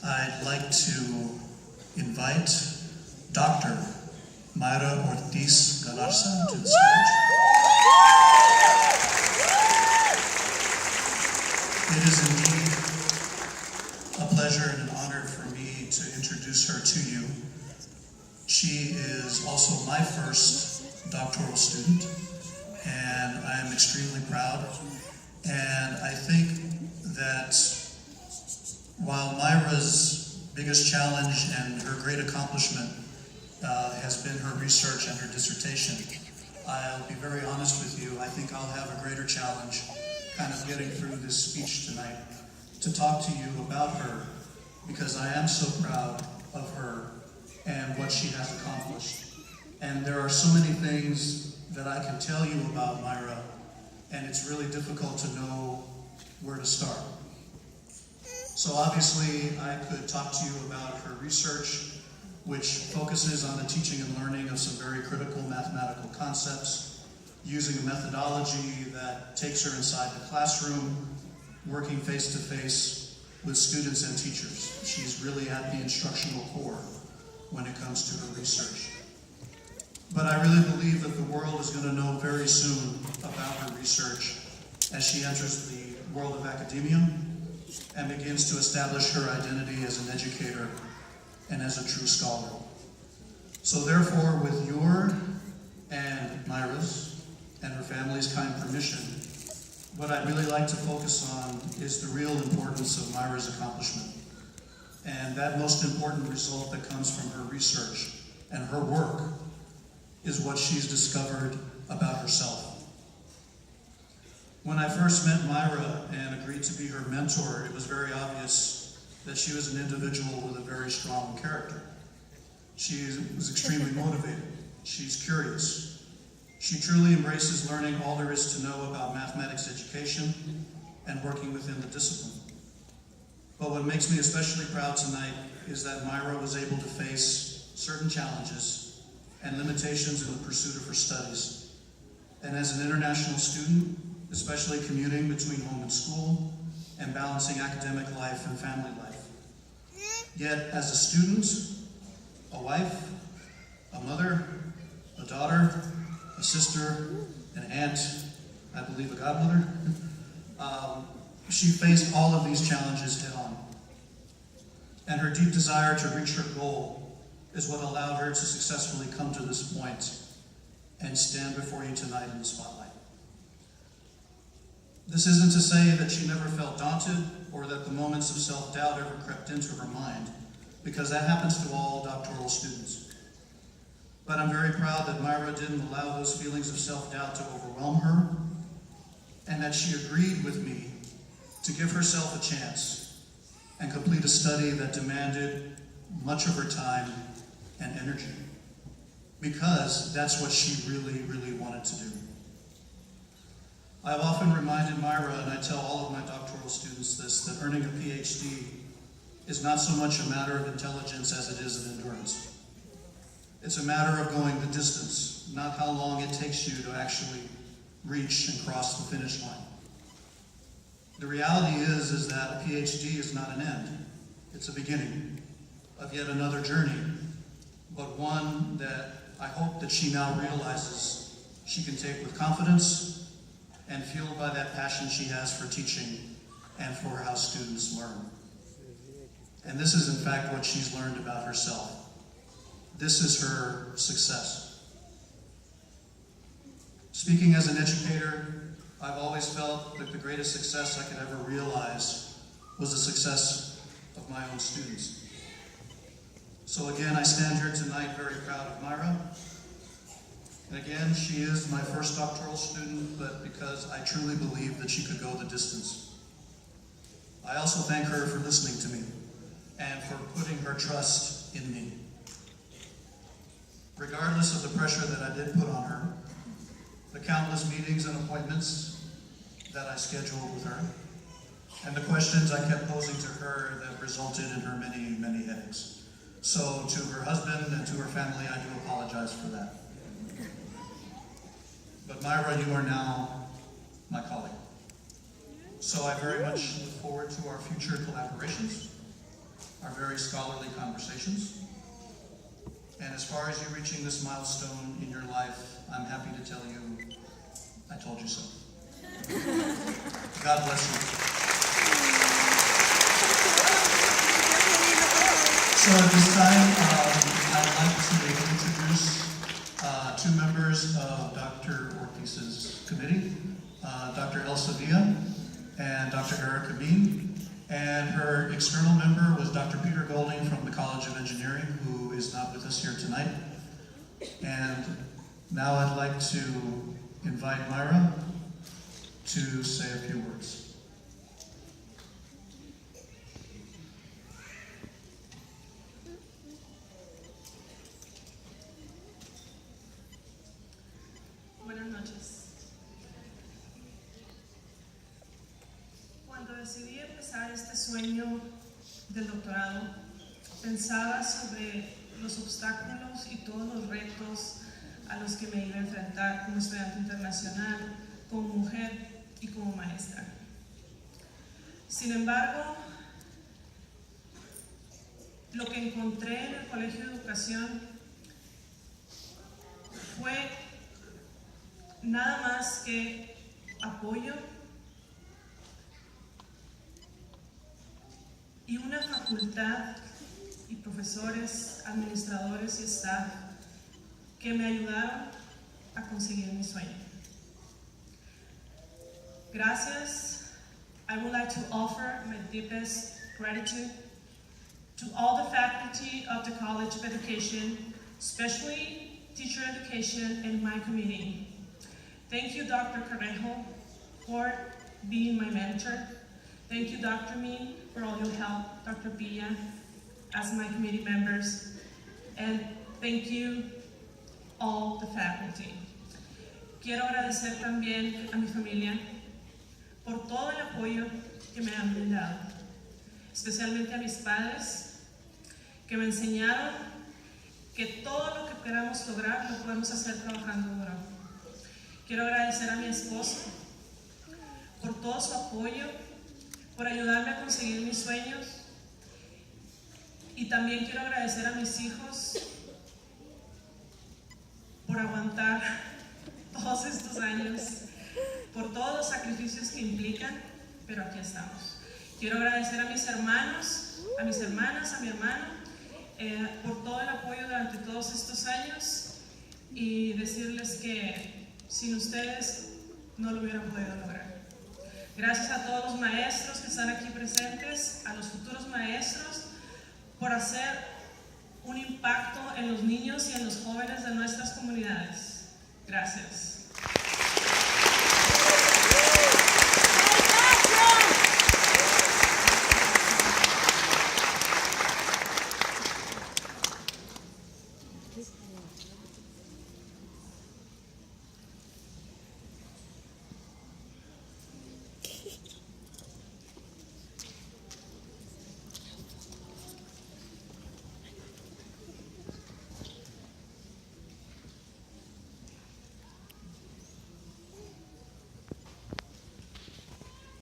I'd like to invite Dr. Mayra Ortiz Galarza to the stage. It is indeed a pleasure and an honor for me to introduce her to you. She is also my first doctoral student, and I am extremely proud. And I think that while Mayra's biggest challenge and her great accomplishment has been her research and her dissertation, I'll be very honest with you, I think I'll have a greater challenge kind of getting through this speech tonight to talk to you about her, because I am so proud of her and what she has accomplished. And there are so many things that I can tell you about Mayra, and it's really difficult to know where to start. So obviously, I could talk to you about her research, which focuses on the teaching and learning of some very critical mathematical concepts, using a methodology that takes her inside the classroom, working face-to-face with students and teachers. She's really at the instructional core when it comes to her research. But I really believe that the world is going to know very soon about her research as she enters the world of academia and begins to establish her identity as an educator and as a true scholar. So therefore, with your and Mayra's and her family's kind permission, what I'd really like to focus on is the real importance of Mayra's accomplishment. And that most important result that comes from her research and her work is what she's discovered about herself. When I first met Mayra and agreed to be her mentor, it was very obvious that she was an individual with a very strong character. She was extremely motivated. She's curious. She truly embraces learning all there is to know about mathematics education and working within the discipline. But what makes me especially proud tonight is that Mayra was able to face certain challenges and limitations in the pursuit of her studies. And as an international student, especially commuting between home and school and balancing academic life and family life. Yet as a student, a wife, a mother, a daughter, a sister, an aunt, I believe a godmother, she faced all of these challenges head on. And her deep desire to reach her goal is what allowed her to successfully come to this point and stand before you tonight in the spotlight. This isn't to say that she never felt daunted or that the moments of self-doubt ever crept into her mind, because that happens to all doctoral students. But I'm very proud that Mayra didn't allow those feelings of self-doubt to overwhelm her, and that she agreed with me to give herself a chance and complete a study that demanded much of her time and energy, because that's what she really, really wanted to do. I've often reminded Mayra, and I tell all of my doctoral students this, that earning a PhD is not so much a matter of intelligence as it is of endurance. It's a matter of going the distance, not how long it takes you to actually reach and cross the finish line. The reality is that a PhD is not an end. It's a beginning of yet another journey, but one that I hope that she now realizes she can take with confidence and fueled by that passion she has for teaching and for how students learn. And this is in fact what she's learned about herself. This is her success. Speaking as an educator, I've always felt that the greatest success I could ever realize was the success of my own students. So again, I stand here tonight very proud of Mayra. And again, she is my first doctoral student, but because I truly believe that she could go the distance. I also thank her for listening to me and for putting her trust in me. Regardless of the pressure that I did put on her, the countless meetings and appointments that I scheduled with her, and the questions I kept posing to her that resulted in her many, many headaches. So to her husband and to her family, I do apologize for that. But Mayra, you are now my colleague. So I very much look forward to our future collaborations. our very scholarly conversations. And as far as you reaching this milestone in your life, I'm happy to tell you, I told you so. God bless you. So at this time, I'd like to introduce two members of Dr. Ortiz's committee, Dr. Elsa Villa and Dr. Eric Amin. And her external member was Dr. Peter Golding from the College of Engineering, who is not with us here tonight. And now I'd like to invite Mayra to say a few words. Buenas noches. Cuando decidí empezar este sueño del doctorado, pensaba sobre los obstáculos y todos los retos a los que me iba a enfrentar como estudiante internacional, como mujer y como maestra. Sin embargo, lo que encontré en el Colegio de Educación fue nada más que apoyo y una facultad y profesores, administradores y staff que me ayudaron a conseguir mi sueño. Gracias. I would like to offer my deepest gratitude to all the faculty of the College of Education, especially teacher education and my committee. Thank you, Dr. Carrejo, for being my mentor. Thank you, Dr. Min, for all your help, Dr. Villa, as my committee members, and thank you, all the faculty. Quiero agradecer también a mi familia por todo el apoyo que me han brindado, especialmente a mis padres, que me enseñaron que todo lo que queramos lograr lo podemos hacer trabajando duro. Quiero agradecer a mi esposo por todo su apoyo, por ayudarme a conseguir mis sueños, y también quiero agradecer a mis hijos por aguantar todos estos años, por todos los sacrificios que implican, pero aquí estamos. Quiero agradecer a mis hermanos, a mis hermanas, a mi hermano, por todo el apoyo durante todos estos años, y decirles que sin ustedes no lo hubieran podido lograr. Gracias a todos los maestros que están aquí presentes, a los futuros maestros, por hacer un impacto en los niños y en los jóvenes de nuestras comunidades. Gracias.